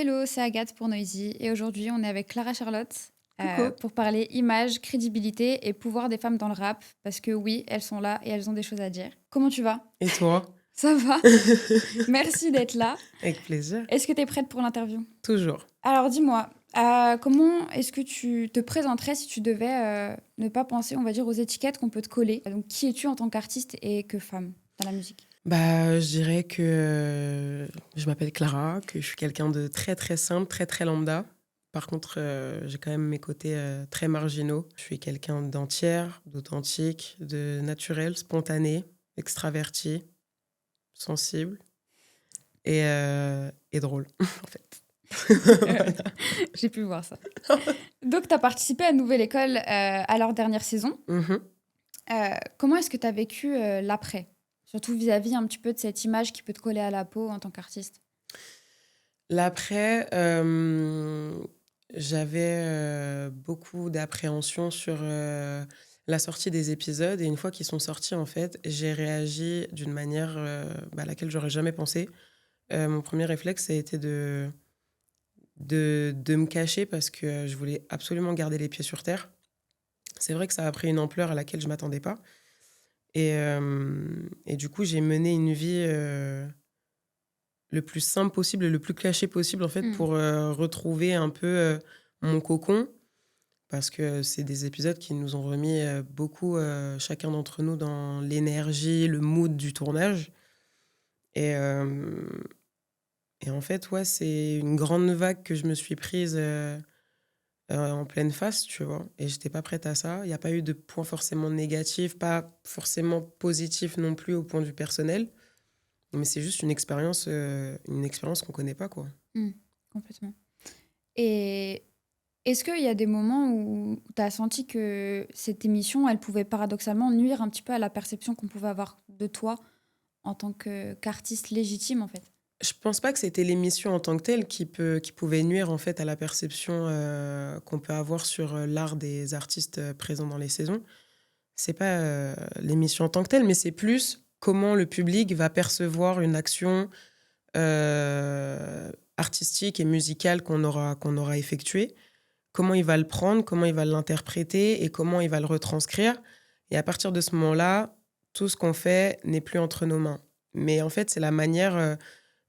Hello, c'est Agathe pour Noisy et aujourd'hui on est avec Clara Charlotte Coucou. pour parler image, crédibilité et pouvoir des femmes dans le rap parce que oui, elles sont là et elles ont des choses à dire. Comment tu vas? Et toi? Ça va? Merci d'être là. Avec plaisir. Est-ce que tu es prête pour l'interview? Toujours. Alors dis-moi, comment est-ce que tu te présenterais si tu devais ne pas penser, on va dire, aux étiquettes qu'on peut te coller? Donc qui es-tu en tant qu'artiste et que femme dans la musique? Je dirais que je m'appelle Clara, que je suis quelqu'un de très très simple, très très lambda. Par contre, j'ai quand même mes côtés très marginaux. Je suis quelqu'un d'entière, d'authentique, de naturel, spontané, extraverti, sensible et drôle, en fait. Voilà. J'ai pu voir ça. Donc tu as participé à Nouvelle École à leur dernière saison. Mhm. Comment est-ce que tu as vécu l'après? Surtout vis-à-vis un petit peu de cette image qui peut te coller à la peau en tant qu'artiste. L'après, j'avais beaucoup d'appréhension sur la sortie des épisodes. Et une fois qu'ils sont sortis, en fait, j'ai réagi d'une manière à laquelle j'aurais jamais pensé. Mon premier réflexe, ça a été de me cacher parce que je voulais absolument garder les pieds sur terre. C'est vrai que ça a pris une ampleur à laquelle je m'attendais pas. Et du coup, j'ai mené une vie le plus simple possible et le plus caché possible, en fait, Mm. pour retrouver un peu mon cocon. Parce que c'est des épisodes qui nous ont remis beaucoup, chacun d'entre nous, dans l'énergie, le mood du tournage. Et, euh, et en fait, ouais, c'est une grande vague que je me suis prise en pleine face, tu vois. Et j'étais pas prête à ça. Il n'y a pas eu de point forcément négatif, pas forcément positif non plus au point de vue personnel. Mais c'est juste une expérience qu'on connaît pas, quoi. Mm. Complètement. Et est-ce qu'il y a des moments où tu as senti que cette émission, elle pouvait paradoxalement nuire un petit peu à la perception qu'on pouvait avoir de toi en tant qu'artiste légitime, en fait? Je pense pas que c'était l'émission en tant que telle qui pouvait nuire en fait à la perception qu'on peut avoir sur l'art des artistes présents dans les saisons. C'est pas l'émission en tant que telle, mais c'est plus comment le public va percevoir une action artistique et musicale qu'on aura effectuée, comment il va le prendre, comment il va l'interpréter et comment il va le retranscrire. Et à partir de ce moment-là, tout ce qu'on fait n'est plus entre nos mains. Mais en fait, c'est la manière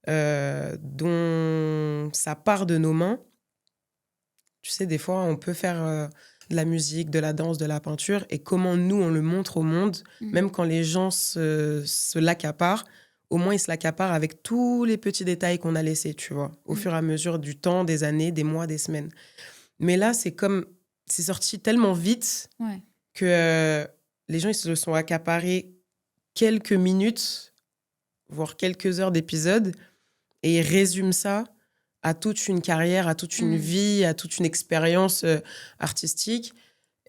dont ça part de nos mains. Tu sais, des fois, on peut faire de la musique, de la danse, de la peinture, et comment nous, on le montre au monde, Mm. même quand les gens se l'accaparent, au moins ils se l'accaparent avec tous les petits détails qu'on a laissés, tu vois, au Mm. fur et à mesure du temps, des années, des mois, des semaines. Mais là, c'est sorti tellement vite Ouais. que les gens, ils se le sont accaparés quelques minutes, voire quelques heures d'épisode, et ils résument ça à toute une carrière, à toute une Mm. vie, à toute une expérience artistique.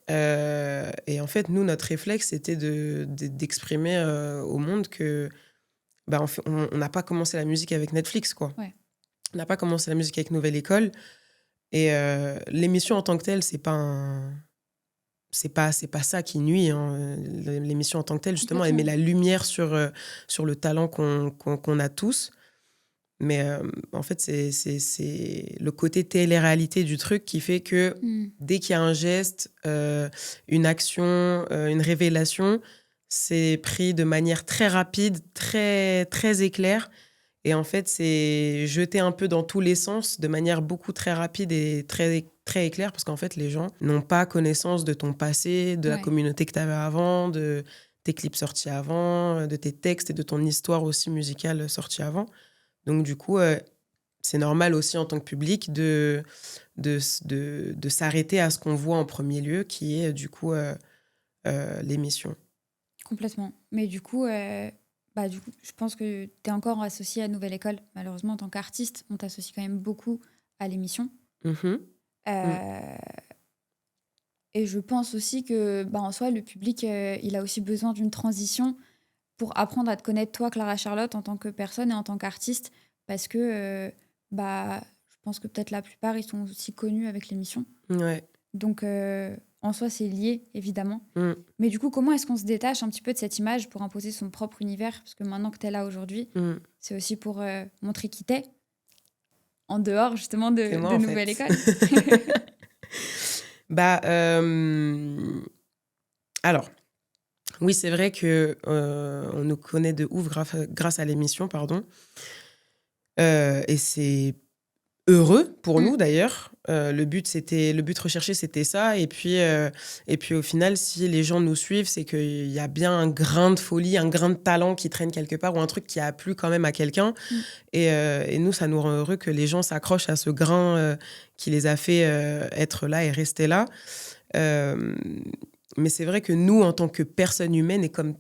Et en fait, nous, notre réflexe, c'était d'exprimer au monde que on n'a pas commencé la musique avec Netflix, quoi. Ouais. On n'a pas commencé la musique avec Nouvelle École. Et l'émission en tant que telle, c'est pas ça qui nuit, hein. L'émission en tant que telle, justement, elle met Complètement. la lumière sur le talent qu'on a tous. Mais en fait, c'est le côté télé-réalité du truc qui fait que Mm. dès qu'il y a un geste, une action, une révélation, c'est pris de manière très rapide, très, très éclair. Et en fait, c'est jeté un peu dans tous les sens de manière beaucoup très rapide et très, très éclair parce qu'en fait, les gens n'ont pas connaissance de ton passé, de la Ouais. communauté que tu avais avant, de tes clips sortis avant, de tes textes et de ton histoire aussi musicale sortie avant. Donc, du coup, c'est normal aussi en tant que public de s'arrêter à ce qu'on voit en premier lieu, qui est du coup l'émission. Complètement. Mais du coup, je pense que tu es encore associé à Nouvelle École. Malheureusement, en tant qu'artiste, on t'associe quand même beaucoup à l'émission. Mhm. Mm. Euh, et je pense aussi que, en soi, le public, il a aussi besoin d'une transition pour apprendre à te connaître, toi, Clara Charlotte, en tant que personne et en tant qu'artiste. Parce que, je pense que peut-être la plupart, ils sont aussi connus avec l'émission. Ouais. Donc, en soi, c'est lié, évidemment. Mm. Mais du coup, comment est-ce qu'on se détache un petit peu de cette image pour imposer son propre univers? Parce que maintenant que tu es là aujourd'hui, Mm. c'est aussi pour montrer qui t'es. en dehors justement C'est moi, de en Nouvelle fait. École? Bah, alors, oui, c'est vrai que on nous connaît de ouf grâce à l'émission, pardon. Et c'est heureux pour Mmh. nous d'ailleurs. Le but recherché, c'était ça. Et puis au final, si les gens nous suivent, c'est qu'il y a bien un grain de folie, un grain de talent qui traîne quelque part ou un truc qui a plu quand même à quelqu'un. Mmh. Et nous, ça nous rend heureux que les gens s'accrochent à ce grain qui les a fait être là et rester là. Euh, mais c'est vrai que nous, en tant que personne humaine et comme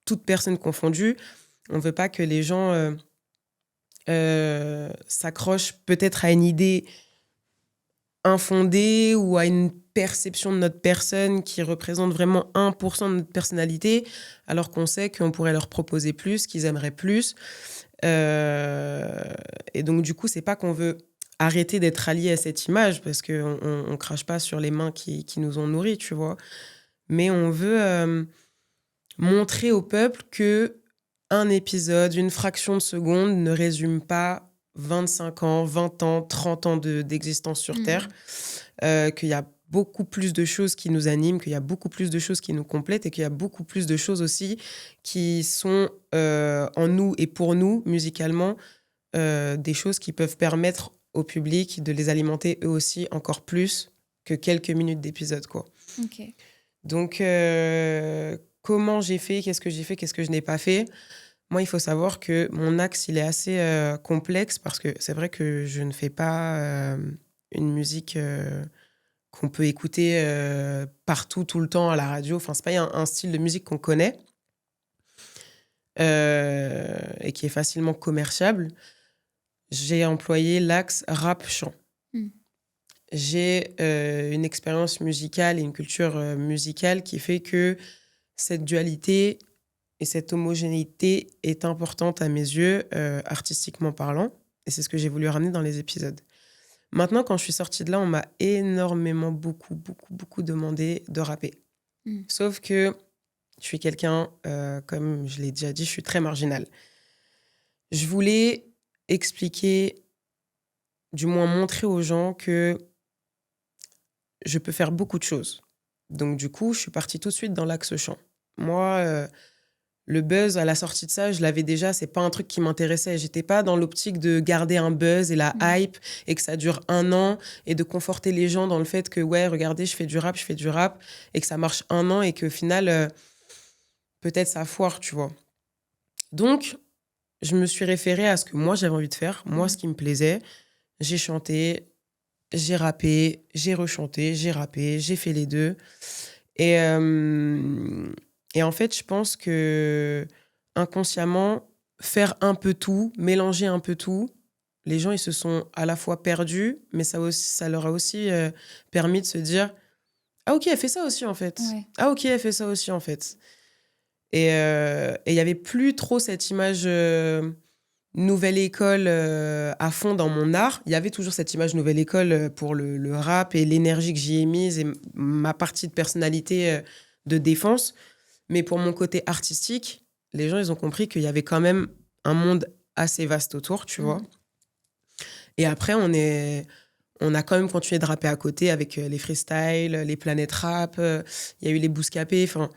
toute personne confondue, on ne veut pas que les gens s'accrochent peut-être à une idée infondée ou à une perception de notre personne qui représente vraiment 1% de notre personnalité, alors qu'on sait qu'on pourrait leur proposer plus, qu'ils aimeraient plus. Et donc, du coup, c'est pas qu'on veut arrêter d'être allié à cette image parce qu'on on crache pas sur les mains qui nous ont nourris, tu vois. Mais on veut montrer au peuple que un épisode, une fraction de seconde ne résume pas 25 ans, 20 ans, 30 ans d'existence sur Terre, qu'il y a beaucoup plus de choses qui nous animent, qu'il y a beaucoup plus de choses qui nous complètent et qu'il y a beaucoup plus de choses aussi qui sont en nous et pour nous, musicalement, des choses qui peuvent permettre au public de les alimenter eux aussi encore plus que quelques minutes d'épisode, quoi. Ok. Donc, comment j'ai fait, qu'est-ce que j'ai fait, qu'est-ce que je n'ai pas fait. Moi, il faut savoir que mon axe, il est assez complexe parce que c'est vrai que je ne fais pas une musique qu'on peut écouter partout, tout le temps, à la radio. Enfin, c'est pas un style de musique qu'on connaît et qui est facilement commerciable. J'ai employé l'axe rap-chant. Mm. J'ai une expérience musicale et une culture musicale qui fait que cette dualité et cette homogénéité est importante à mes yeux, artistiquement parlant. Et c'est ce que j'ai voulu ramener dans les épisodes. Maintenant, quand je suis sortie de là, on m'a énormément, beaucoup demandé de rapper. Sauf que je suis quelqu'un, comme je l'ai déjà dit, je suis très marginale. Je voulais expliquer, du moins montrer aux gens que je peux faire beaucoup de choses. Donc du coup, je suis partie tout de suite dans l'axe chant. Moi, le buzz à la sortie de ça, je l'avais déjà, c'est pas un truc qui m'intéressait. J'étais pas dans l'optique de garder un buzz et la hype et que ça dure 1 an et de conforter les gens dans le fait que, ouais, regardez, je fais du rap et que ça marche 1 an et qu'au final, peut-être ça foire, tu vois. Donc, je me suis référée à ce que moi j'avais envie de faire, moi ce qui me plaisait. J'ai chanté, j'ai rappé, j'ai rechanté, j'ai rappé, j'ai fait les deux. Et en fait, je pense que inconsciemment, faire un peu tout, mélanger un peu tout, les gens, ils se sont à la fois perdus, mais ça leur a aussi permis de se dire « Ah ok, elle fait ça aussi en fait. Ouais. Ah ok, elle fait ça aussi en fait. » Et il n'y avait plus trop cette image nouvelle école à fond dans mon art. Il y avait toujours cette image nouvelle école pour le rap et l'énergie que j'y ai mise et ma partie de personnalité de défense. Mais pour mon côté artistique, les gens, ils ont compris qu'il y avait quand même un monde assez vaste autour, tu vois. Et après, on a quand même continué de rapper à côté avec les freestyles, les planètes rap. Il y a eu les bouscapés. Enfin,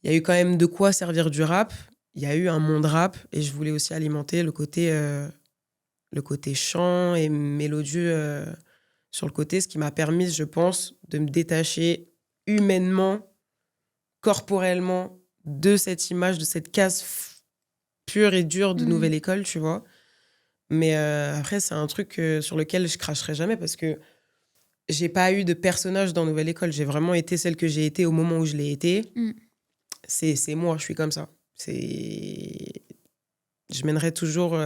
il y a eu quand même de quoi servir du rap. Il y a eu un monde rap et je voulais aussi alimenter le côté chant et mélodieux sur le côté, ce qui m'a permis, je pense, de me détacher humainement, corporellement de cette image, de cette case pure et dure de nouvelle école, tu vois. Mais après, c'est un truc sur lequel je cracherai jamais parce que j'ai pas eu de personnage dans Nouvelle École. J'ai vraiment été celle que j'ai été au moment où je l'ai été. C'est moi, je suis comme ça. Je mènerai toujours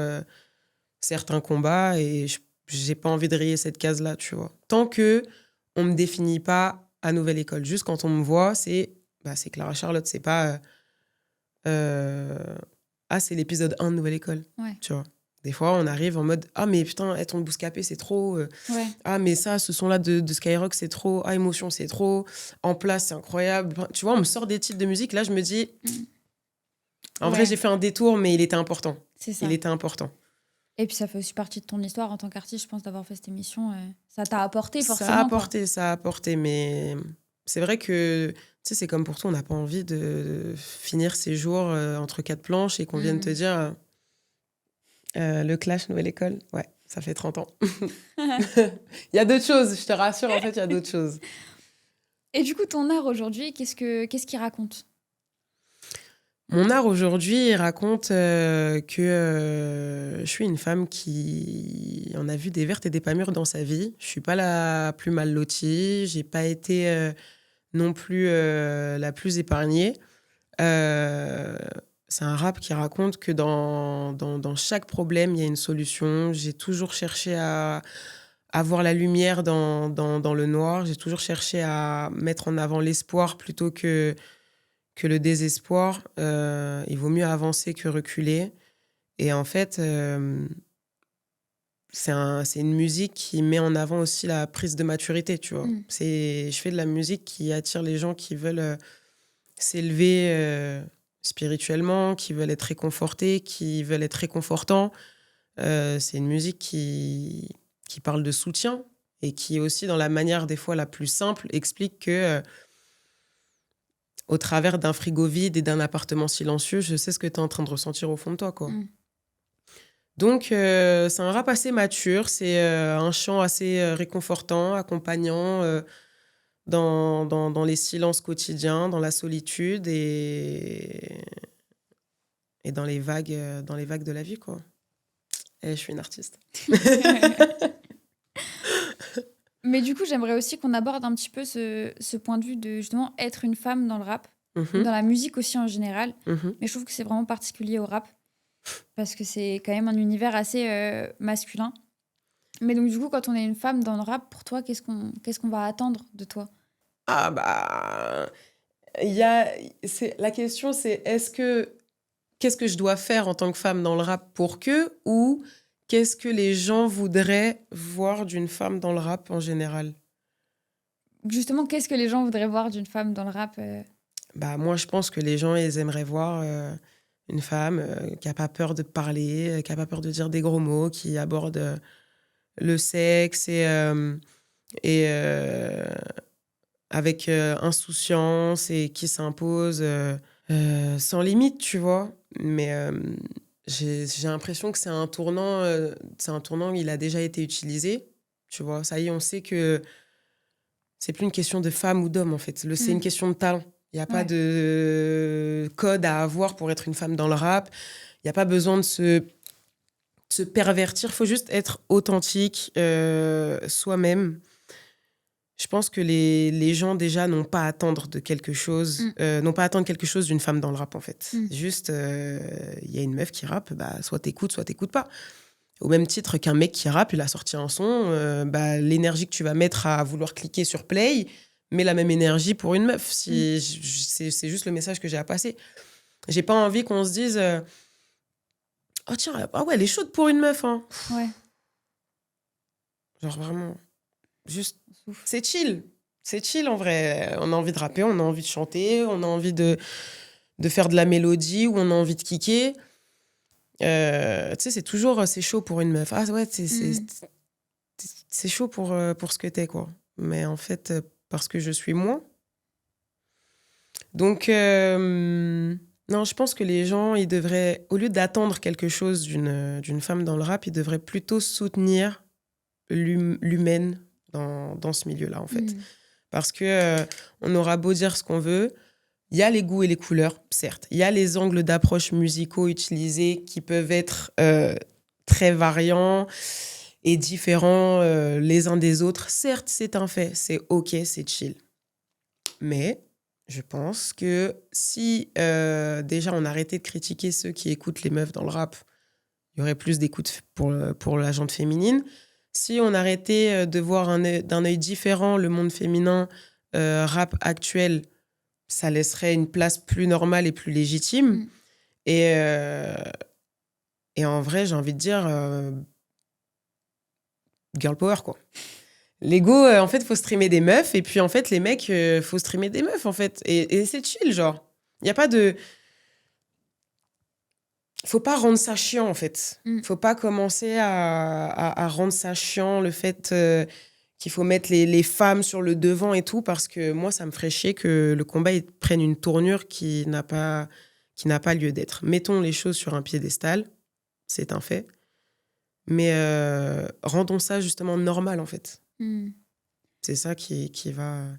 certains combats et j'ai pas envie de rayer cette case-là, tu vois. Tant que on me définit pas à Nouvelle École. Juste quand on me voit, c'est Clara Charlotte, c'est pas c'est l'épisode 1 de Nouvelle École, tu vois. Des fois, on arrive en mode « Ah, mais putain, ton bouscapé, c'est trop. Ah, mais ça, ce son-là de Skyrock, c'est trop. Ah, Émotion, c'est trop. En place, c'est incroyable. » Tu vois, on me sort des titres de musique. Là, je me dis... En vrai, j'ai fait un détour, mais il était important. C'est ça. Il était important. Et puis ça fait aussi partie de ton histoire en tant qu'artiste, je pense, d'avoir fait cette émission. Ça t'a apporté Ça a forcément, quoi. apporté, ça a apporté, mais c'est vrai que, tu sais, c'est comme pour toi, on n'a pas envie de finir ses jours entre quatre planches et qu'on vienne te dire le Clash, nouvelle école. Ouais, ça fait 30 ans. Il y a d'autres choses, je te rassure, en fait, il y a d'autres choses. Et du coup, ton art aujourd'hui, qu'est-ce qu'il raconte? Mon art aujourd'hui, il raconte que je suis une femme qui en a vu des vertes et des pas mûres dans sa vie. Je suis pas la plus mal lotie, j'ai pas été non plus la plus épargnée. Euh, c'est un rap qui raconte que dans chaque problème, il y a une solution. J'ai toujours cherché à voir la lumière dans le noir. J'ai toujours cherché à mettre en avant l'espoir plutôt que le désespoir. Il vaut mieux avancer que reculer. Et en fait, c'est une musique qui met en avant aussi la prise de maturité, tu vois. Je fais de la musique qui attire les gens qui veulent s'élever spirituellement, qui veulent être réconfortés, qui veulent être réconfortants. C'est une musique qui parle de soutien et qui aussi, dans la manière des fois la plus simple, explique que au travers d'un frigo vide et d'un appartement silencieux, je sais ce que tu es en train de ressentir au fond de toi, quoi. Donc, c'est un rap assez mature, c'est un chant assez réconfortant, accompagnant dans les silences quotidiens, dans la solitude et dans les vagues de la vie, quoi. Et je suis une artiste. Mais du coup, j'aimerais aussi qu'on aborde un petit peu ce point de vue de justement être une femme dans le rap, dans la musique aussi en général. Mais je trouve que c'est vraiment particulier au rap parce que c'est quand même un univers assez masculin. Mais donc du coup, quand on est une femme dans le rap, pour toi, qu'est-ce qu'on va attendre de toi? Ah bah, la question c'est qu'est-ce que je dois faire en tant que femme dans le rap pour que, ou qu'est-ce que les gens voudraient voir d'une femme dans le rap en général? Justement, qu'est-ce que les gens voudraient voir d'une femme dans le rap? Bah, moi, je pense que les gens, ils aimeraient voir une femme qui n'a pas peur de parler, qui n'a pas peur de dire des gros mots, qui aborde le sexe et avec insouciance et qui s'impose sans limite, tu vois. Mais j'ai l'impression que c'est un tournant, il a déjà été utilisé, tu vois. Ça y est, on sait que c'est plus une question de femme ou d'homme, en fait. C'est une question de talent. Il n'y a pas de code à avoir pour être une femme dans le rap. Il n'y a pas besoin de se pervertir. Il faut juste être authentique, soi-même. Je pense que les gens, déjà, n'ont pas à attendre de quelque chose, n'ont pas à attendre quelque chose d'une femme dans le rap, en fait. Juste, il y a une meuf qui rappe, bah, soit t'écoutes pas. Au même titre qu'un mec qui rappe, il a sorti un son, bah, l'énergie que tu vas mettre à vouloir cliquer sur play, mets la même énergie pour une meuf. C'est juste le message que j'ai à passer. J'ai pas envie qu'on se dise oh tiens, ah ouais, elle est chaude pour une meuf, hein. Ouais. Genre vraiment, juste, c'est chill. C'est chill en vrai. On a envie de rapper, on a envie de chanter, on a envie de faire de la mélodie ou on a envie de kicker. Tu sais, c'est chaud pour une meuf. Ah ouais, c'est chaud pour ce que t'es, quoi. Mais en fait, parce que je suis moi. Donc, non, je pense que les gens, ils devraient, au lieu d'attendre quelque chose d'une femme dans le rap, ils devraient plutôt soutenir l'humaine dans ce milieu-là, en fait. Parce que on aura beau dire ce qu'on veut, il y a les goûts et les couleurs, certes. Il y a les angles d'approche musicaux utilisés qui peuvent être très variants et différents les uns des autres. Certes, c'est un fait, c'est OK, c'est chill. Mais je pense que si déjà on arrêtait de critiquer ceux qui écoutent les meufs dans le rap, il y aurait plus d'écoute pour la gente féminine. Si on arrêtait de voir d'un œil différent le monde féminin rap actuel, ça laisserait une place plus normale et plus légitime. Et en vrai, j'ai envie de dire girl power, quoi. L'ego, en fait, faut streamer des meufs. Et puis, en fait, les mecs, faut streamer des meufs, en fait. Et c'est chill, genre. Il n'y a pas de... faut pas rendre ça chiant, en fait. Faut pas commencer à rendre ça chiant, le fait qu'il faut mettre les femmes sur le devant et tout, parce que moi, ça me ferait chier que le combat il prenne une tournure qui n'a pas lieu d'être. Mettons les choses sur un piédestal, c'est un fait, mais rendons ça justement normal, en fait. C'est ça qui va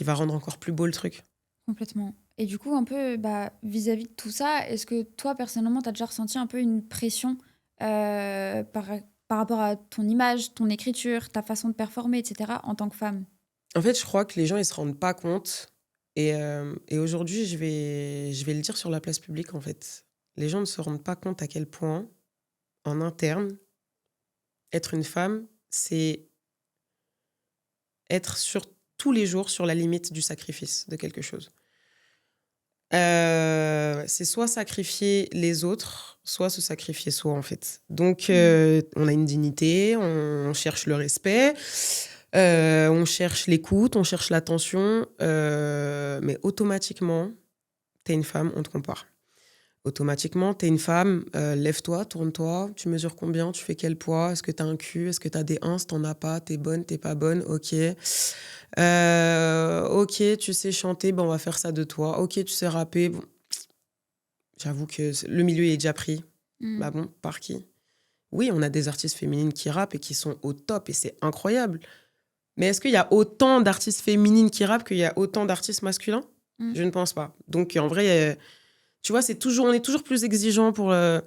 rendre encore plus beau le truc. Complètement. Et du coup, un peu vis-à-vis de tout ça, est-ce que toi, personnellement, tu as déjà ressenti un peu une pression par rapport à ton image, ton écriture, ta façon de performer, etc., en tant que femme? En fait, je crois que les gens, ils se rendent pas compte. Et aujourd'hui, je vais le dire sur la place publique, en fait. Les gens ne se rendent pas compte à quel point, en interne, être une femme, c'est être sur tous les jours sur la limite du sacrifice de quelque chose. C'est soit sacrifier les autres, soit se sacrifier soi, en fait. Donc, on a une dignité, on cherche le respect, on cherche l'écoute, on cherche l'attention, mais automatiquement, t'es une femme, on te compare. Automatiquement, t'es une femme, lève-toi, tourne-toi, tu mesures combien, tu fais quel poids, est-ce que t'as un cul, est-ce que t'as des ins, t'en as pas, t'es bonne, t'es pas bonne, ok. Ok, tu sais chanter, on va faire ça de toi. Ok, tu sais rapper, bon. J'avoue que le milieu est déjà pris. Bah bon, par qui? Oui, on a des artistes féminines qui rappent et qui sont au top et c'est incroyable. Mais est-ce qu'il y a autant d'artistes féminines qui rappent qu'il y a autant d'artistes masculins? Je ne pense pas. Donc en vrai, tu vois, on est toujours plus exigeant pour la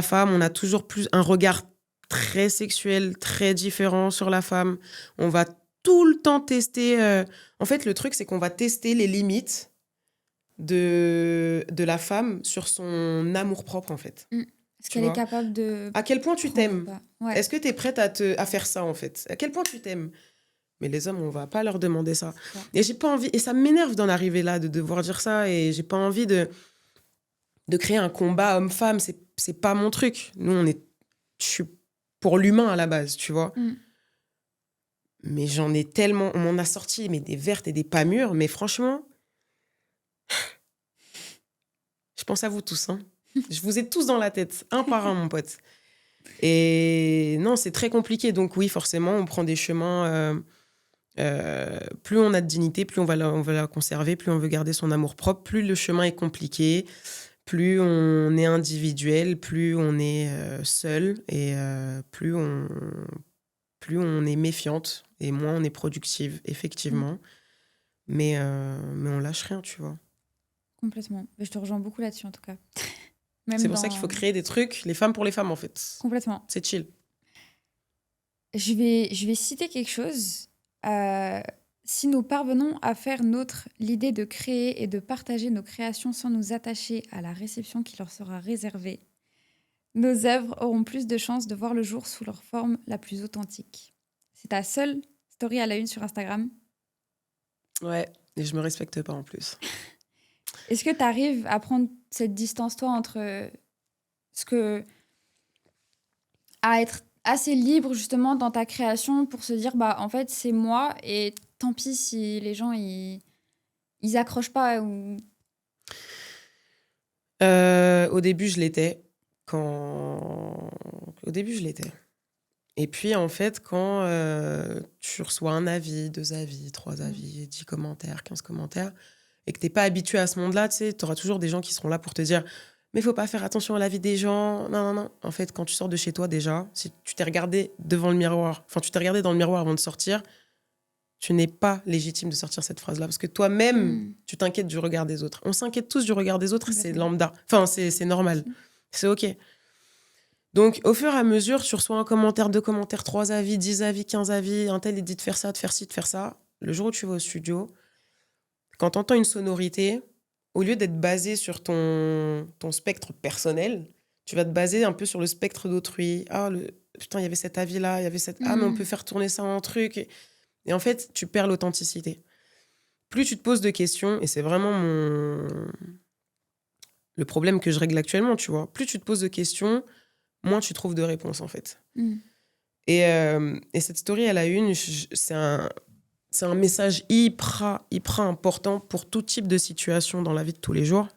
femme. On a toujours plus un regard très sexuel, très différent sur la femme. On va tout le temps tester. En fait, le truc, c'est qu'on va tester les limites de la femme sur son amour-propre, en fait. Est-ce qu'elle est capable de... À quel point tu t'aimes? Ouais. Est-ce que tu es prête à faire ça, en fait? À quel point tu t'aimes? Mais les hommes, on va pas leur demander ça. Et j'ai pas envie... Et ça m'énerve d'en arriver là, de devoir dire ça. Et j'ai pas envie de créer un combat homme-femme. C'est pas mon truc. Nous, je suis pour l'humain à la base, tu vois. Mais j'en ai tellement... On m'en a sorti mais des vertes et des pas mûres. Mais franchement... Je pense à vous tous, hein. Je vous ai tous dans la tête, un par un, mon pote. Et non, c'est très compliqué. Donc oui, forcément, on prend des chemins... plus on a de dignité, plus on va la conserver, plus on veut garder son amour-propre, plus le chemin est compliqué, plus on est individuel, plus on est seul et plus on est méfiante et moins on est productive, effectivement. Mais on lâche rien, tu vois. Complètement. Je te rejoins beaucoup là-dessus, en tout cas. C'est pour ça qu'il faut créer des trucs, les femmes pour les femmes, en fait. Complètement. C'est chill. Je vais citer quelque chose. Si nous parvenons à faire nôtre l'idée de créer et de partager nos créations sans nous attacher à la réception qui leur sera réservée, nos œuvres auront plus de chances de voir le jour sous leur forme la plus authentique. C'est ta seule story à la une sur Instagram. Ouais, et je me respecte pas en plus. Est-ce que tu arrives à prendre cette distance, toi, entre à être assez libre, justement, dans ta création pour se dire, en fait, c'est moi et tant pis si les gens, ils accrochent pas ou... Au début, je l'étais. Au début, je l'étais. Et puis, en fait, quand tu reçois un avis, 2 avis, 3 avis, 10 commentaires, 15 commentaires, et que t'es pas habitué à ce monde-là, tu sais, t'auras toujours des gens qui seront là pour te dire « Mais faut pas faire attention à l'avis des gens. » Non, non, non. En fait, quand tu sors de chez toi, déjà, si tu t'es regardé devant le miroir, enfin, tu t'es regardé dans le miroir avant de sortir, tu n'es pas légitime de sortir cette phrase-là. Parce que toi-même, tu t'inquiètes du regard des autres. On s'inquiète tous du regard des autres, c'est lambda. Enfin, c'est normal. C'est OK. Donc, au fur et à mesure, tu reçois un commentaire, 2 commentaires, 3 avis, 10 avis, 15 avis. Un tel, il dit de faire ça, de faire ci, de faire ça. Le jour où tu vas au studio, quand tu entends une sonorité, au lieu d'être basé sur ton spectre personnel, tu vas te baser un peu sur le spectre d'autrui. Ah, putain, il y avait cet avis-là, il y avait cette... Ah, mais on peut faire tourner ça en truc. Et en fait, tu perds l'authenticité. Plus tu te poses de questions, et c'est vraiment le problème que je règle actuellement, tu vois. Plus tu te poses de questions, moins tu trouves de réponses, en fait. Et cette story à la une, c'est un message hyper important pour tout type de situation dans la vie de tous les jours.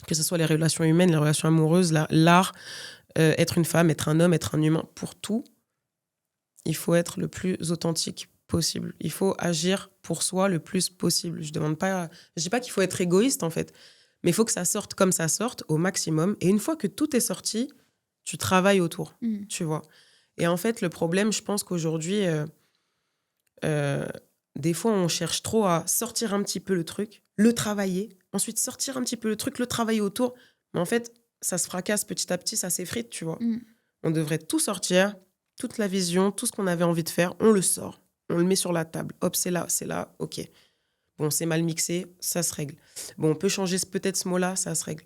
que ce soit les relations humaines, les relations amoureuses, l'art, être une femme, être un homme, être un humain, pour tout, il faut être le plus authentique possible. Il faut agir pour soi le plus possible. Je dis pas qu'il faut être égoïste, en fait, mais il faut que ça sorte comme ça sorte, au maximum. Et une fois que tout est sorti, tu travailles autour, tu vois. Et en fait, le problème, je pense qu'aujourd'hui, des fois, on cherche trop à sortir un petit peu le truc, le travailler, ensuite sortir un petit peu le truc, le travailler autour. Mais en fait, ça se fracasse petit à petit, ça s'effrite, tu vois. On devrait tout sortir, toute la vision, tout ce qu'on avait envie de faire, on le sort, on le met sur la table. Hop, c'est là, ok. Bon, c'est mal mixé, ça se règle. Bon, on peut changer peut-être ce mot-là, ça se règle.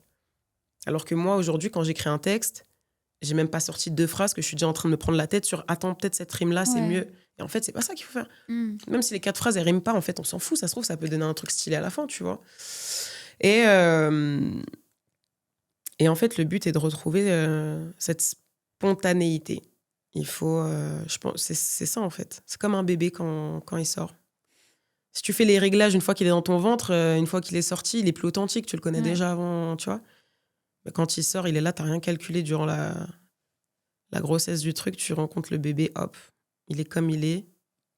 Alors que moi, aujourd'hui, quand j'écris un texte, j'ai même pas sorti 2 phrases que je suis déjà en train de me prendre la tête sur « Attends, peut-être cette rime-là, c'est mieux ». Et en fait, c'est pas ça qu'il faut faire. Même si les 4 phrases, elles riment pas, en fait, on s'en fout. Ça se trouve, ça peut donner un truc stylé à la fin, tu vois. Et en fait, le but est de retrouver cette spontanéité. Il faut, je pense, c'est ça, en fait. C'est comme un bébé quand il sort. Si tu fais les réglages une fois qu'il est dans ton ventre, une fois qu'il est sorti, il est plus authentique. Tu le connais déjà avant, tu vois. Mais quand il sort, il est là, t'as rien calculé durant la grossesse du truc. Tu rencontres le bébé, hop, il est comme il est.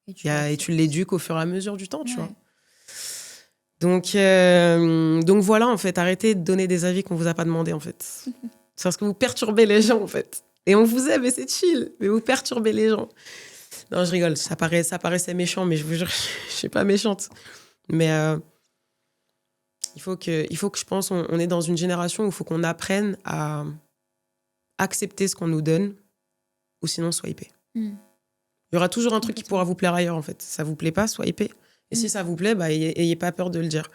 Et tu l'éduques au fur et à mesure du temps, tu vois. Donc voilà, en fait, arrêtez de donner des avis qu'on vous a pas demandé, en fait. C'est parce que vous perturbez les gens, en fait. Et on vous aime et c'est chill, mais vous perturbez les gens. Non, je rigole, ça paraissait méchant, mais je vous jure, je suis pas méchante. Mais il faut que je pense, on est dans une génération où il faut qu'on apprenne à accepter ce qu'on nous donne, ou sinon swiper. Il y aura toujours un truc qui pourra vous plaire ailleurs, en fait. Ça vous plaît pas, swipez. Et si ça vous plaît, bah, ayez pas peur de le dire.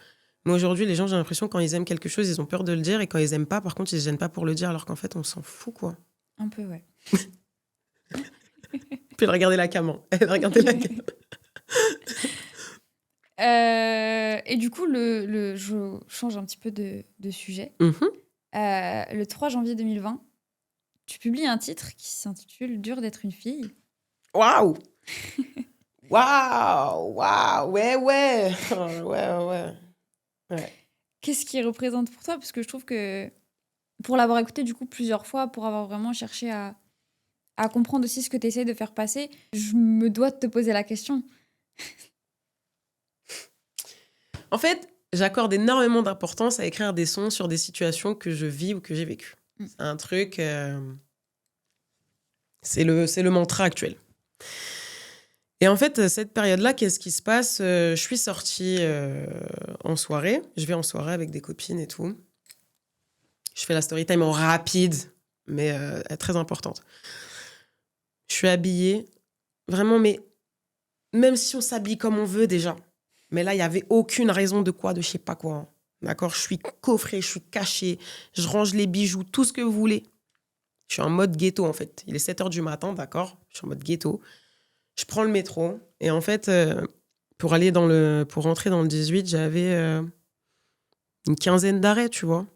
Mais aujourd'hui, les gens, j'ai l'impression, quand ils aiment quelque chose, ils ont peur de le dire. Et quand ils aiment pas, par contre, ils se gênent pas pour le dire, alors qu'en fait, on s'en fout, quoi. Un peu, ouais. Puis regardez la cam. Regardez la cam. Et du coup, je change un petit peu de sujet. Le 3 janvier 2020, tu publies un titre qui s'intitule « Dur d'être une fille ». Waouh. Waouh, ouais. Qu'est-ce qui représente pour toi? Parce que je trouve que, pour l'avoir écouté du coup plusieurs fois, pour avoir vraiment cherché à comprendre aussi ce que tu essaies de faire passer, je me dois de te poser la question. En fait, j'accorde énormément d'importance à écrire des sons sur des situations que je vis ou que j'ai vécues. C'est un truc... c'est le mantra actuel. Et en fait, cette période-là, qu'est-ce qui se passe? Je suis sortie en soirée. Je vais en soirée avec des copines et tout. Je fais la story time en rapide, mais très importante. Je suis habillée, vraiment, mais même si on s'habille comme on veut déjà. Mais là, il n'y avait aucune raison de je sais pas quoi. D'accord? Je suis coffrée, je suis cachée, je range les bijoux, tout ce que vous voulez. Je suis en mode ghetto, en fait. Il est 7h du matin, d'accord? Je suis en mode ghetto. Je prends le métro. Et en fait, pour rentrer dans le 18, j'avais une quinzaine d'arrêts, tu vois.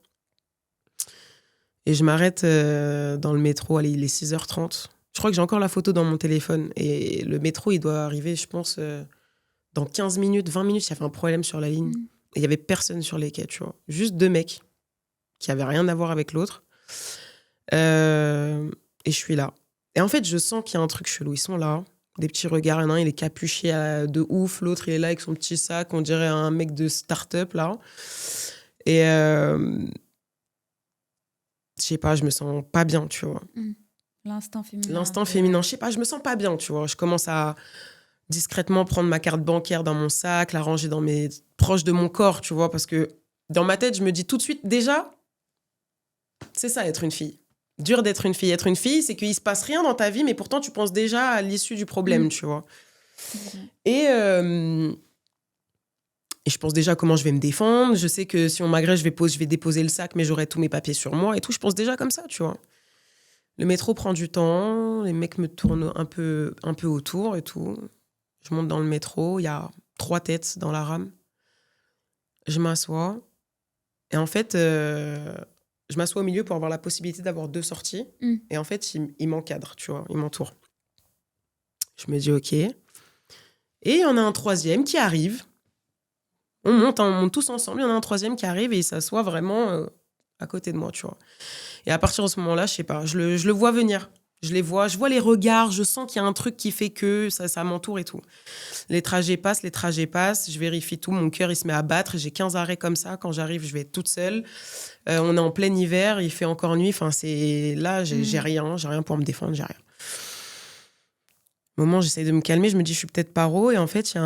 Et je m'arrête dans le métro. Allez, il est 6h30. Je crois que j'ai encore la photo dans mon téléphone. Et le métro, il doit arriver, je pense, dans 15 minutes, 20 minutes. Il y avait un problème sur la ligne. Et il n'y avait personne sur les quais, tu vois. Juste 2 mecs qui n'avaient rien à voir avec l'autre. Et je suis là. Et en fait, je sens qu'il y a un truc chelou. Ils sont là, des petits regards. Un, il est capuché de ouf. L'autre, il est là avec son petit sac. On dirait un mec de start-up, là. Et je sais pas, je me sens pas bien, tu vois. L'instinct féminin. L'instinct féminin, je sais pas, je me sens pas bien, tu vois. Je commence à discrètement prendre ma carte bancaire dans mon sac, la ranger proche de mon corps, tu vois. Parce que dans ma tête, je me dis tout de suite, déjà, c'est ça, être une fille. Dur d'être une fille. Être une fille, c'est qu'il se passe rien dans ta vie, mais pourtant, tu penses déjà à l'issue du problème, tu vois. Et je pense déjà comment je vais me défendre. Je sais que si on m'agresse, je vais déposer le sac, mais j'aurai tous mes papiers sur moi et tout. Je pense déjà comme ça, tu vois. Le métro prend du temps. Les mecs me tournent un peu autour et tout. Je monte dans le métro. Il y a 3 têtes dans la rame. Je m'assois. Et en fait, je m'assois au milieu pour avoir la possibilité d'avoir 2 sorties. Et en fait, ils m'encadrent, tu vois. Ils m'entourent. Je me dis OK. Et il y en a un 3e qui arrive. On monte tous ensemble. Il y en a un 3e qui arrive et il s'assoit vraiment à côté de moi, tu vois. Et à partir de ce moment-là, je sais pas, je le vois venir. Je vois les regards, je sens qu'il y a un truc qui fait que ça m'entoure et tout. Les trajets passent, je vérifie tout, mon cœur il se met à battre, j'ai 15 arrêts comme ça, quand j'arrive je vais être toute seule. On est en plein hiver, il fait encore nuit, enfin c'est là j'ai rien pour me défendre, j'ai rien. Au moment, j'essaie de me calmer, je me dis je suis peut-être paro et en fait, il y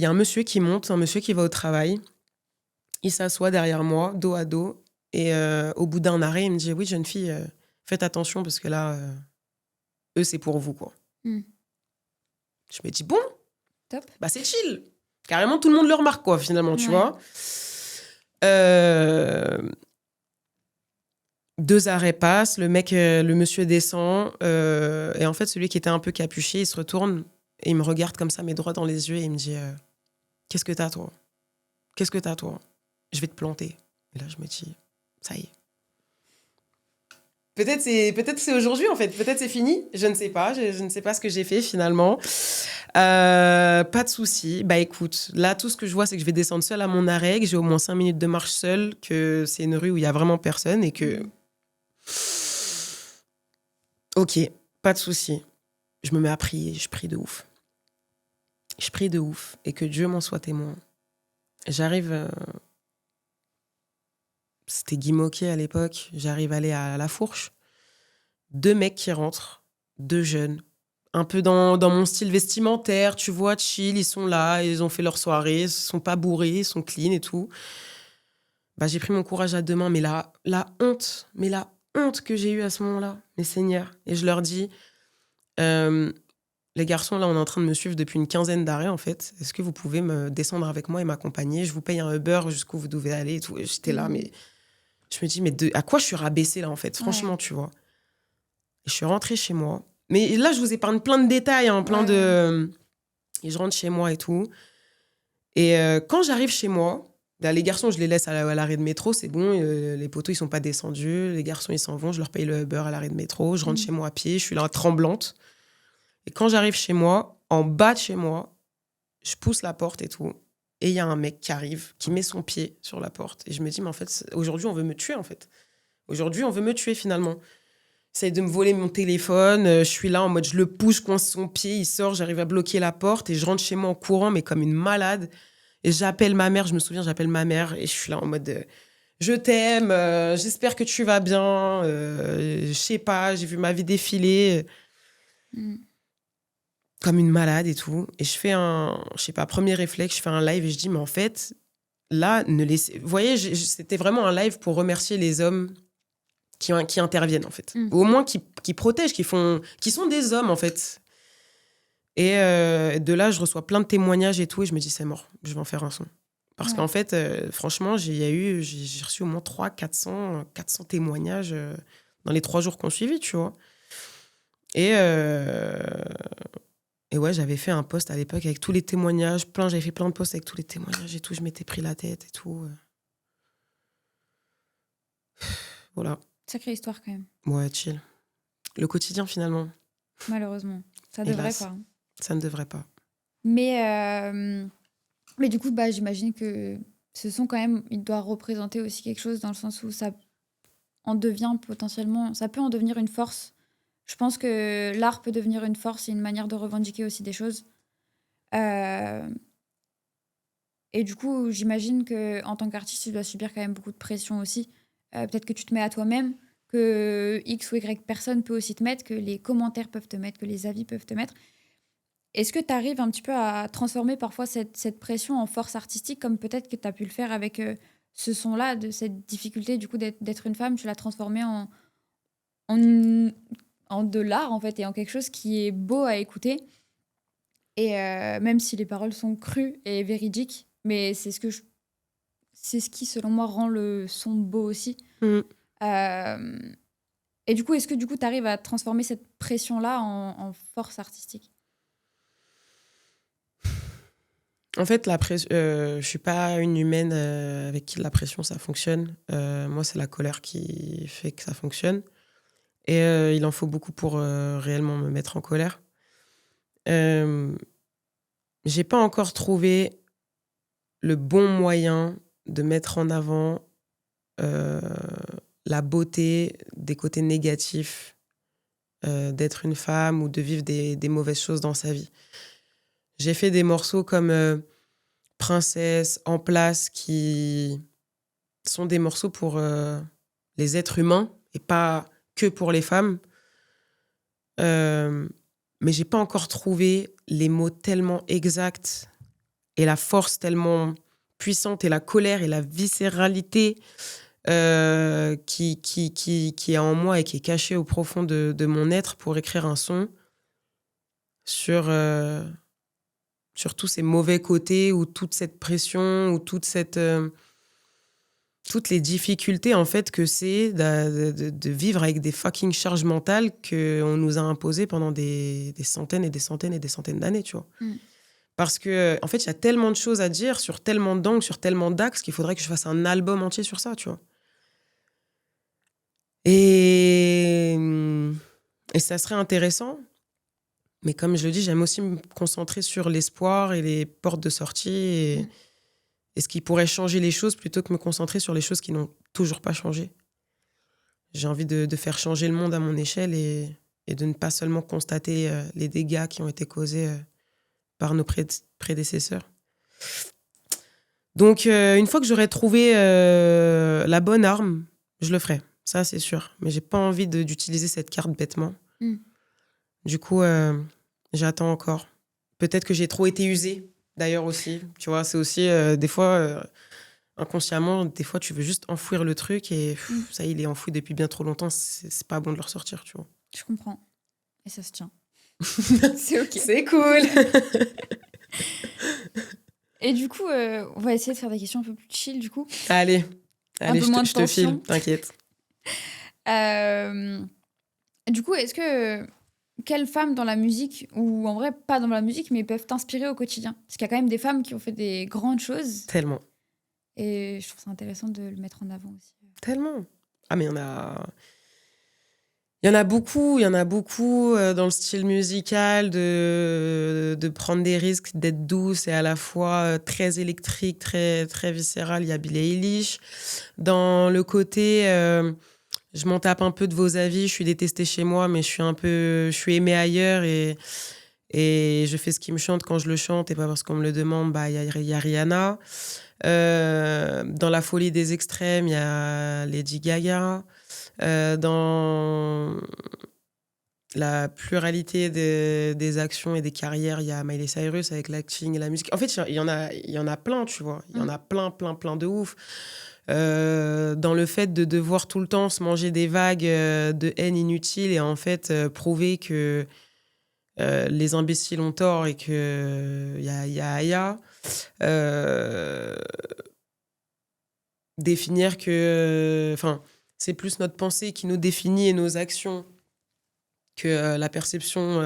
a un monsieur qui monte, un monsieur qui va au travail. Il s'assoit derrière moi, dos à dos et au bout d'un arrêt, il me dit oui, jeune fille, faites attention parce que là eux c'est pour vous quoi. Je me dis bon, Top. bah c'est chill. Carrément tout le monde le remarque quoi finalement, tu Ouais. vois. 2 arrêts passent, le monsieur descend et en fait celui qui était un peu capuché, il se retourne et il me regarde comme ça, mes droits dans les yeux et il me dit qu'est-ce que t'as toi? Qu'est-ce que t'as toi? Je vais te planter. Et là je me dis ça y est. Peut-être c'est aujourd'hui en fait, peut-être c'est fini, je ne sais pas, je ne sais pas ce que j'ai fait finalement. Pas de souci. Bah écoute, là tout ce que je vois c'est que je vais descendre seule à mon arrêt, que j'ai au moins 5 minutes de marche seule, que c'est une rue où il y a vraiment personne et que ok, pas de souci. Je me mets à prier, je prie de ouf. Je prie de ouf et que Dieu m'en soit témoin. J'arrive, c'était Guy Moquet à l'époque, j'arrive à aller à La Fourche. 2 mecs qui rentrent, 2 jeunes, un peu dans mon style vestimentaire, tu vois, chill, ils sont là, ils ont fait leur soirée, ils sont pas bourrés, ils sont clean et tout. Bah, j'ai pris mon courage à 2 mains, mais la honte que j'ai eue à ce moment-là, mes seigneurs. Et je leur dis, les garçons, là, on est en train de me suivre depuis une quinzaine d'arrêts, en fait. Est-ce que vous pouvez me descendre avec moi et m'accompagner? Je vous paye un Uber jusqu'où vous devez aller et tout. Et j'étais là, mais je me dis, mais à quoi je suis rabaissée, là, en fait? Franchement, tu vois. Et je suis rentrée chez moi. Mais là, je vous épargne plein de détails, hein, plein de... Et je rentre chez moi et tout. Et quand j'arrive chez moi, là, les garçons, je les laisse à l'arrêt de métro, c'est bon. Les poteaux, ils sont pas descendus. Les garçons, ils s'en vont. Je leur paye le Uber à l'arrêt de métro. Je rentre chez moi à pied. Je suis là, tremblante. Et quand j'arrive chez moi, en bas de chez moi, je pousse la porte et tout. Et il y a un mec qui arrive, qui met son pied sur la porte. Et je me dis, mais en fait, aujourd'hui, on veut me tuer, en fait. Aujourd'hui, on veut me tuer, finalement. Il essaye de me voler mon téléphone. Je suis là en mode, je le pousse, je coince son pied. Il sort, j'arrive à bloquer la porte. Et je rentre chez moi en courant, mais comme une malade. Et j'appelle ma mère, je me souviens, j'appelle ma mère. Et je suis là en mode, je t'aime, j'espère que tu vas bien. Je sais pas, j'ai vu ma vie défiler. Comme une malade et tout. Et je fais je sais pas, premier réflexe, je fais un live et je dis, mais en fait, là, ne laissez... Vous voyez, c'était vraiment un live pour remercier les hommes qui interviennent, en fait. Ou au moins qui protègent, qui sont des hommes, en fait. Et de là, je reçois plein de témoignages et tout, et je me dis, c'est mort, je vais en faire un son. Parce qu'en fait, franchement, j'ai reçu au moins 400 témoignages dans les 3 jours qu'on suivit, tu vois. Et ouais, j'avais fait un post à l'époque avec tous les témoignages, j'avais fait plein de posts avec tous les témoignages et tout, je m'étais pris la tête et tout. Voilà. Sacrée histoire quand même. Ouais, chill. Le quotidien finalement. Malheureusement. Ça devrait Hélas, pas. ça ne devrait pas. Mais du coup, bah, j'imagine que ce son quand même, il doit représenter aussi quelque chose dans le sens où ça en devient potentiellement, ça peut en devenir une force. Je pense que l'art peut devenir une force et une manière de revendiquer aussi des choses. Euh, et du coup, j'imagine que en tant qu'artiste, tu dois subir quand même beaucoup de pression aussi. Peut-être que tu te mets à toi-même, que X ou Y personne peut aussi te mettre, que les commentaires peuvent te mettre, que les avis peuvent te mettre. Est-ce que tu arrives un petit peu à transformer parfois cette pression en force artistique, comme peut-être que tu as pu le faire avec ce son-là, de cette difficulté du coup d'être une femme, tu l'as transformé en, en de l'art en fait, et en quelque chose qui est beau à écouter. Et même si les paroles sont crues et véridiques, mais c'est ce qui, selon moi, rend le son beau aussi. Euh, et du coup, est-ce que du coup, tu arrives à transformer cette pression-là en force artistique? En fait, je suis pas une humaine avec qui la pression, ça fonctionne. Moi, c'est la colère qui fait que ça fonctionne. Et il en faut beaucoup pour réellement me mettre en colère. J'ai pas encore trouvé le bon moyen de mettre en avant la beauté des côtés négatifs d'être une femme ou de vivre des mauvaises choses dans sa vie. J'ai fait des morceaux comme Princesse, En place, qui sont des morceaux pour les êtres humains et pas que pour les femmes. Mais j'ai pas encore trouvé les mots tellement exacts et la force tellement puissante et la colère et la viscéralité qui est en moi et qui est cachée au profond de mon être pour écrire un son sur tous ces mauvais côtés ou toute cette pression ou toutes les difficultés en fait que c'est de vivre avec des fucking charges mentales qu'on nous a imposées pendant des centaines et des centaines et des centaines d'années, tu vois. Parce que en fait, il y a tellement de choses à dire sur tellement d'angles, sur tellement d'axes qu'il faudrait que je fasse un album entier sur ça, tu vois. Et ça serait intéressant. Mais comme je le dis, j'aime aussi me concentrer sur l'espoir et les portes de sortie et ce qui pourrait changer les choses plutôt que me concentrer sur les choses qui n'ont toujours pas changé. J'ai envie de faire changer le monde à mon échelle et de ne pas seulement constater les dégâts qui ont été causés par nos prédécesseurs. Donc, une fois que j'aurai trouvé la bonne arme, je le ferai. Ça, c'est sûr. Mais j'ai pas envie d'utiliser cette carte bêtement. Du coup, j'attends encore. Peut-être que j'ai trop été usée, d'ailleurs aussi. Tu vois, c'est aussi, des fois, inconsciemment, des fois, tu veux juste enfouir le truc et ça, il est enfoui depuis bien trop longtemps. C'est pas bon de le ressortir, tu vois. Je comprends. Et ça se tient. C'est OK. C'est cool. Et du coup, on va essayer de faire des questions un peu plus chill, du coup. Allez, peu moins de je te file, tension. t'inquiète. Du coup, est-ce que quelles femmes dans la musique, ou en vrai pas dans la musique, mais peuvent t'inspirer au quotidien? Parce qu'il y a quand même des femmes qui ont fait des grandes choses. Tellement. Et je trouve ça intéressant de le mettre en avant aussi. Tellement. Ah, mais il y en a beaucoup dans le style musical, de prendre des risques, d'être douce et à la fois très électrique, très, très viscérale. Il y a Billie Eilish. Dans le côté, je m'en tape un peu de vos avis, je suis détestée chez moi, mais je suis aimée ailleurs et je fais ce qui me chante quand je le chante et pas parce qu'on me le demande. Bah, il y a Rihanna. Dans la folie des extrêmes, il y a Lady Gaga. Dans la pluralité des actions et des carrières, il y a Miley Cyrus avec l'acting et la musique. En fait, il y en a plein, tu vois. Il y en a plein de ouf. Dans le fait de devoir tout le temps se manger des vagues de haine inutile et en fait prouver que les imbéciles ont tort et que y a Aya. Définir que... c'est plus notre pensée qui nous définit et nos actions que la perception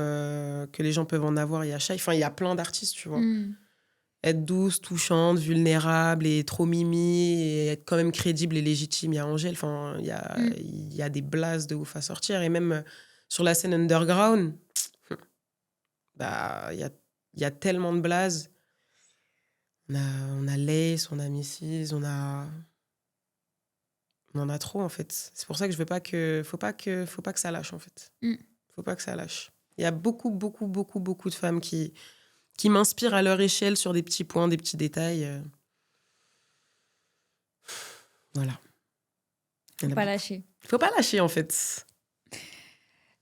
que les gens peuvent en avoir. Il y a Shai, il y a plein d'artistes, tu vois. Être douce, touchante, vulnérable et trop mimi et être quand même crédible et légitime. Il y a Angèle, il y a des blazes de ouf à sortir. Et même sur la scène underground, bah, il y a tellement de blazes. On a Lace, on a Mrs, on en a trop, en fait. C'est pour ça que je veux pas que... Faut pas que ça lâche, en fait. Faut pas que ça lâche. Il y a beaucoup de femmes qui m'inspirent à leur échelle sur des petits points, des petits détails. Voilà. Faut pas lâcher. Faut pas lâcher, en fait.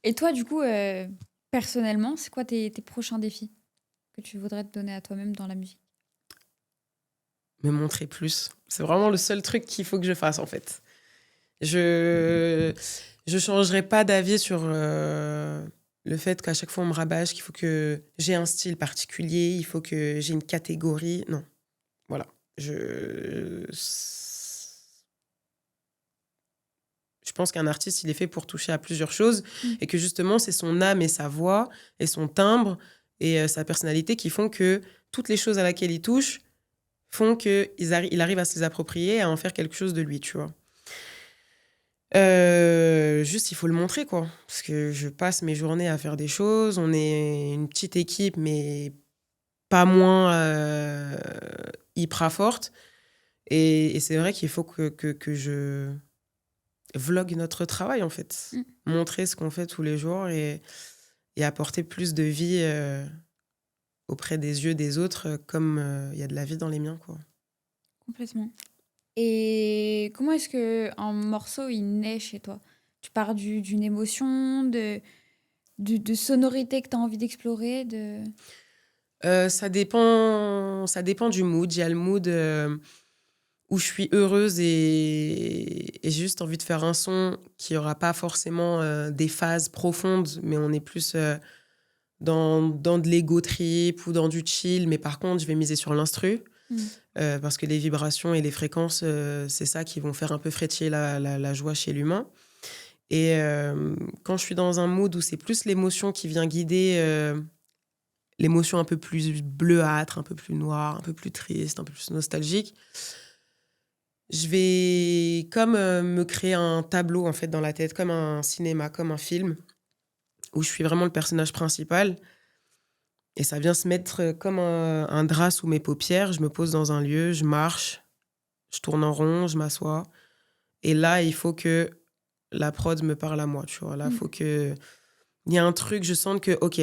Et toi, du coup, personnellement, c'est quoi tes prochains défis que tu voudrais te donner à toi-même dans la musique? Me montrer plus. C'est vraiment le seul truc qu'il faut que je fasse, en fait. Je changerai pas d'avis sur le fait qu'à chaque fois on me rabâche qu'il faut que j'ai un style particulier, il faut que j'ai une catégorie. Non, voilà. Je pense qu'un artiste, il est fait pour toucher à plusieurs choses et que justement, c'est son âme et sa voix et son timbre et sa personnalité qui font que toutes les choses à laquelle il touche font qu'il arrive à se les approprier et à en faire quelque chose de lui, tu vois. Juste, il faut le montrer, quoi. Parce que je passe mes journées à faire des choses. On est une petite équipe, mais pas moins hyper forte. Et c'est vrai qu'il faut que je vlog notre travail, en fait. Montrer ce qu'on fait tous les jours et apporter plus de vie auprès des yeux des autres, comme il y a de la vie dans les miens, quoi. Complètement. Et comment est-ce qu'un morceau, il naît chez toi? Tu pars d'une émotion, de sonorité que tu as envie d'explorer, Ça dépend du mood. Il y a le mood où je suis heureuse et j'ai juste envie de faire un son qui aura pas forcément des phases profondes, mais on est plus dans de l'ego trip ou dans du chill. Mais par contre, je vais miser sur l'instru parce que les vibrations et les fréquences, c'est ça qui vont faire un peu frétiller la joie chez l'humain. Et quand je suis dans un mood où c'est plus l'émotion qui vient guider, l'émotion un peu plus bleuâtre, un peu plus noire, un peu plus triste, un peu plus nostalgique, je vais comme me créer un tableau en fait dans la tête, comme un cinéma, comme un film, où je suis vraiment le personnage principal. Et ça vient se mettre comme un drap sous mes paupières. Je me pose dans un lieu, je marche, je tourne en rond, je m'assois. Et là, il faut que la prod me parle à moi, tu vois. Là, il faut que... Il y a un truc, je sens que, OK,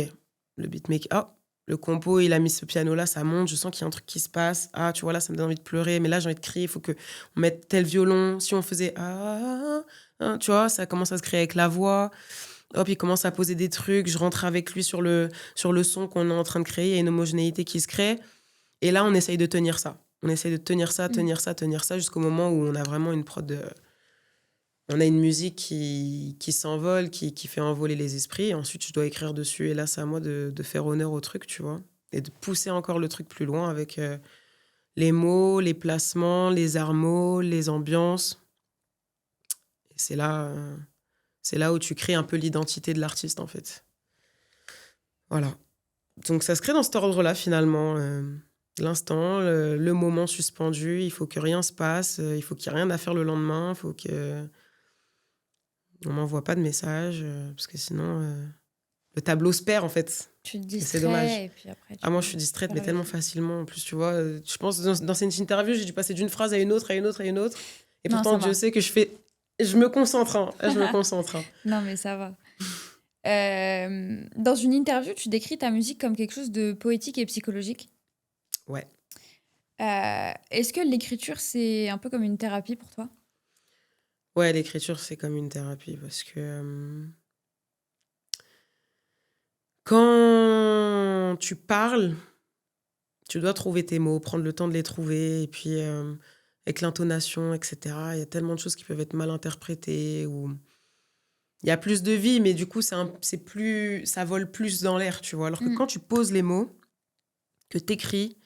le beatmaker... Oh, le compo, il a mis ce piano-là, ça monte, je sens qu'il y a un truc qui se passe. Ah, tu vois, là, ça me donne envie de pleurer, mais là, j'ai envie de crier, il faut qu'on mette tel violon. Si on faisait... tu vois, ça commence à se créer avec la voix. Hop, il commence à poser des trucs, je rentre avec lui sur le son qu'on est en train de créer, il y a une homogénéité qui se crée. Et là, on essaye de tenir ça. On essaye de tenir ça, jusqu'au moment où on a vraiment une prod... On a une musique qui s'envole, qui fait envoler les esprits. Et ensuite, je dois écrire dessus. Et là, c'est à moi de faire honneur au truc, tu vois. Et de pousser encore le truc plus loin avec les mots, les placements, les armos, les ambiances. Et c'est là où tu crées un peu l'identité de l'artiste, en fait. Voilà. Donc, ça se crée dans cet ordre-là, finalement. L'instant, le moment suspendu. Il faut que rien se passe. Il faut qu'il n'y ait rien à faire le lendemain. Il faut que... On m'envoie pas de message parce que sinon le tableau se perd en fait. Tu te Et distrais c'est dommage. et puis après Moi je suis distraite mais perds le tellement fil. facilement. En plus tu vois, je pense dans cette interview j'ai dû passer d'une phrase à une autre, à une autre, à une autre. Et Non, pourtant ça Dieu va. sait que je me concentre. Je me concentre. Non, mais ça va. Dans une interview, tu décris ta musique comme quelque chose de poétique et psychologique. Ouais. Est-ce que l'écriture, c'est un peu comme une thérapie pour toi? Ouais, l'écriture c'est comme une thérapie parce que quand tu parles, tu dois trouver tes mots, prendre le temps de les trouver et puis avec l'intonation, etc. Il y a tellement de choses qui peuvent être mal interprétées ou il y a plus de vie, mais du coup, c'est plus, ça vole plus dans l'air, tu vois. Alors que quand tu poses les mots, que tu écris,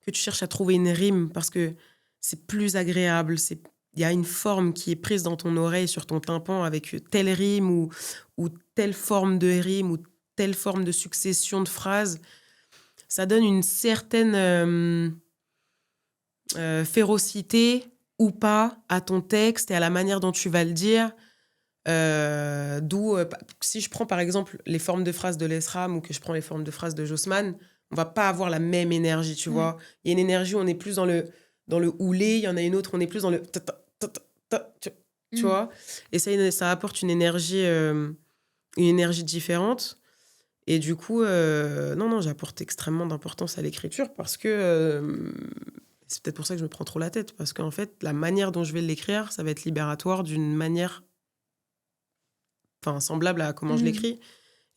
que tu cherches à trouver une rime parce que c'est plus agréable, il y a une forme qui est prise dans ton oreille, sur ton tympan, avec telle rime ou telle forme de rime ou telle forme de succession de phrases, ça donne une certaine férocité ou pas à ton texte et à la manière dont tu vas le dire. D'où, si je prends par exemple les formes de phrases de Lesram ou que je prends les formes de phrases de Jossman, on va pas avoir la même énergie, tu vois. Il y a une énergie où on est plus dans le houlé, il y en a une autre où on est plus dans le tu vois. Et ça apporte une énergie différente. Et du coup, non, j'apporte extrêmement d'importance à l'écriture parce que c'est peut-être pour ça que je me prends trop la tête, parce qu'en fait, la manière dont je vais l'écrire, ça va être libératoire d'une manière semblable à comment je l'écris.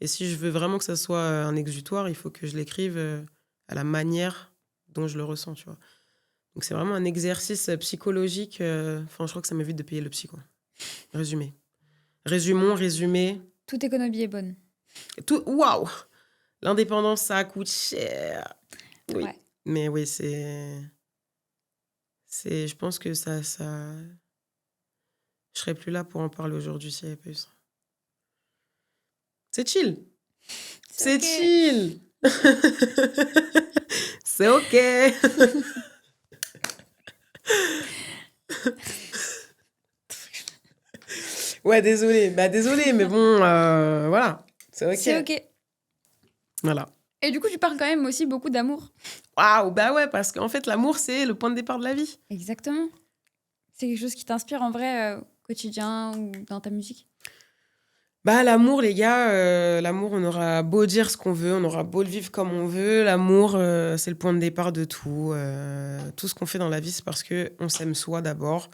Et si je veux vraiment que ça soit un exutoire, il faut que je l'écrive à la manière dont je le ressens, tu vois. Donc c'est vraiment un exercice psychologique. Je crois que ça m'évite de payer le psy, quoi. Résumé. Toute économie est bonne. Tout, waouh! L'indépendance, ça coûte cher. Oui. Ouais. Mais oui, je pense que ça... Je serais plus là pour en parler aujourd'hui s'il n'y avait pas eu ça. C'est chill. C'est ok. chill. C'est OK. Ouais, désolé. Désolé, mais bon, voilà. C'est OK. C'est ok. Voilà. Et du coup, tu parles quand même aussi beaucoup d'amour. Waouh, bah ouais, parce qu'en fait, l'amour, c'est le point de départ de la vie. Exactement. C'est quelque chose qui t'inspire en vrai au quotidien ou dans ta musique? Bah, l'amour, les gars, l'amour, on aura beau dire ce qu'on veut, on aura beau le vivre comme on veut. L'amour, c'est le point de départ de tout. Tout ce qu'on fait dans la vie, c'est parce qu'on s'aime soi d'abord.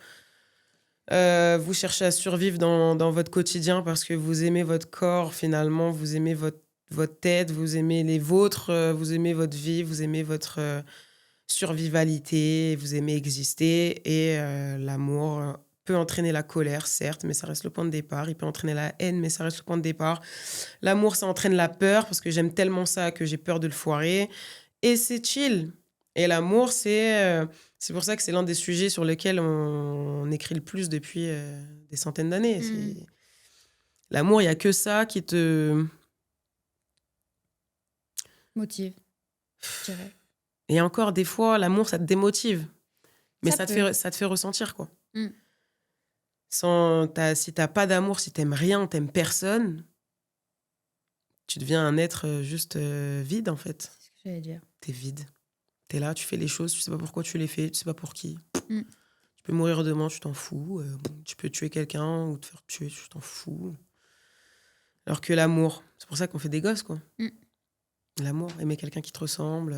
Vous cherchez à survivre dans votre quotidien parce que vous aimez votre corps, finalement, vous aimez votre tête, vous aimez les vôtres, vous aimez votre vie, vous aimez votre survivalité, vous aimez exister. Et l'amour peut entraîner la colère, certes, mais ça reste le point de départ. Il peut entraîner la haine, mais ça reste le point de départ. L'amour, ça entraîne la peur parce que j'aime tellement ça que j'ai peur de le foirer. Et c'est chill. Et l'amour, c'est pour ça que c'est l'un des sujets sur lesquels on écrit le plus depuis des centaines d'années. L'amour, il n'y a que ça qui te... Motive, je dirais. Et encore, des fois, l'amour, ça te démotive. Mais Ça ça te fait ressentir, quoi. Mm. Si t'as pas d'amour, si t'aimes rien, t'aimes personne, tu deviens un être juste vide, en fait. C'est ce que j'allais dire. T'es vide. T'es là, tu fais les choses, tu sais pas pourquoi tu les fais, tu sais pas pour qui. Mm. Tu peux mourir demain, tu t'en fous. Tu peux tuer quelqu'un ou te faire tuer, tu t'en fous. Alors que l'amour, c'est pour ça qu'on fait des gosses, quoi. Mm. L'amour, aimer quelqu'un qui te ressemble,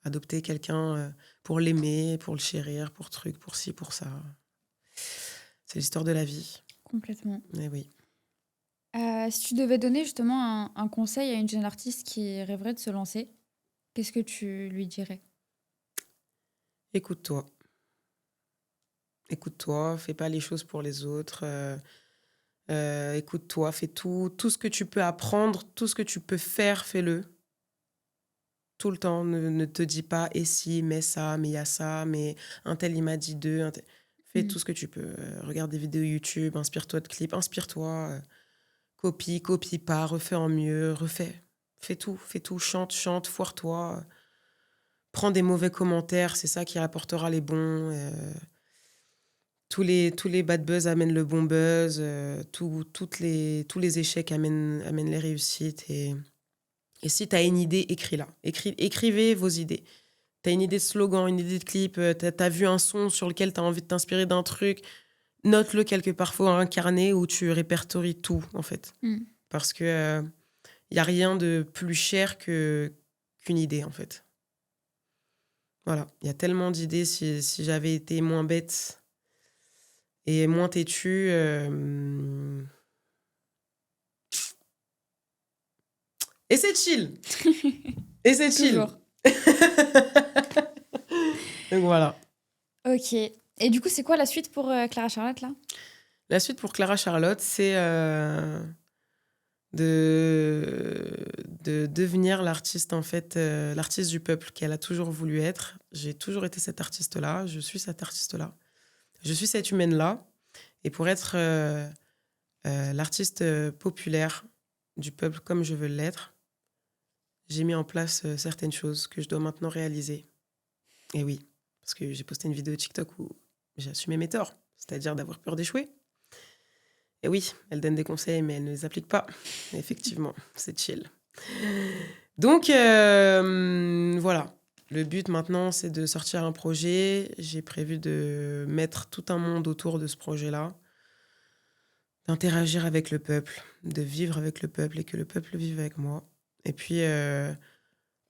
adopter quelqu'un pour l'aimer, pour le chérir, pour truc, pour ci, pour ça. C'est l'histoire de la vie. Complètement. Eh oui. Si tu devais donner justement un conseil à une jeune artiste qui rêverait de se lancer, qu'est-ce que tu lui dirais? Écoute-toi. Écoute-toi, fais pas les choses pour les autres. Écoute-toi, fais tout ce que tu peux apprendre, tout ce que tu peux faire, fais-le. Tout le temps, ne te dis pas et si, mais ça, mais il y a ça, mais un tel il m'a dit deux. Fais tout ce que tu peux. Regarde des vidéos YouTube, inspire-toi de clips, inspire-toi. Copie pas, refais en mieux, refais. Fais tout, chante, foire-toi. Prends des mauvais commentaires, c'est ça qui rapportera les bons. Tous les bad buzz amènent le bon buzz. Tous les échecs amènent les réussites. Et si tu as une idée, écris-la. Écrivez vos idées. Tu as une idée de slogan, une idée de clip, tu as vu un son sur lequel tu as envie de t'inspirer d'un truc, note-le quelque part, faut un carnet où tu répertories tout, en fait. Mm. Parce que y a rien de plus cher qu'une idée, en fait. Voilà, il y a tellement d'idées. Si j'avais été moins bête et moins têtue... Et c'est chill. Et c'est chill. Toujours. Donc voilà. Ok. Et du coup, c'est quoi la suite pour Clara Charlotte, là? La suite pour Clara Charlotte, c'est de devenir l'artiste, en fait, l'artiste du peuple qu'elle a toujours voulu être. J'ai toujours été cette artiste-là. Je suis cette artiste-là. Je suis cette humaine-là. Et pour être l'artiste populaire du peuple comme je veux l'être, j'ai mis en place certaines choses que je dois maintenant réaliser. Et oui, parce que j'ai posté une vidéo TikTok où j'ai assumé mes torts, c'est-à-dire d'avoir peur d'échouer. Et oui, elle donne des conseils, mais elle ne les applique pas. Effectivement, c'est chill. Donc, voilà. Le but maintenant, c'est de sortir un projet. J'ai prévu de mettre tout un monde autour de ce projet-là, d'interagir avec le peuple, de vivre avec le peuple et que le peuple vive avec moi. Et puis,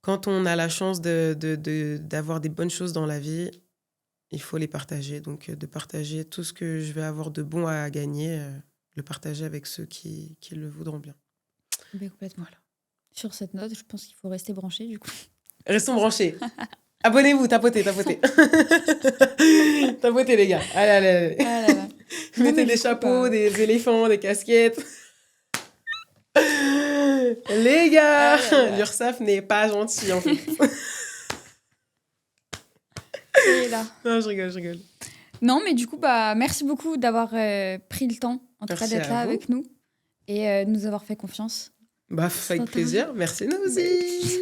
quand on a la chance d'avoir des bonnes choses dans la vie, il faut les partager. Donc, de partager tout ce que je vais avoir de bon à gagner, le partager avec ceux qui le voudront bien. Ben, complètement. Voilà. Sur cette note, je pense qu'il faut rester branché, du coup. Restons branchés. Abonnez-vous, tapotez. Tapotez, les gars. Allez. Ah là là. Mettez des chapeaux, des éléphants, des casquettes. Les gars, l'URSSAF n'est pas gentil, en fait. Et là. Non, je rigole. Non, mais du coup, merci beaucoup d'avoir pris le temps, en tout cas, d'être là avec nous et de nous avoir fait confiance. Avec plaisir. Merci, nous aussi.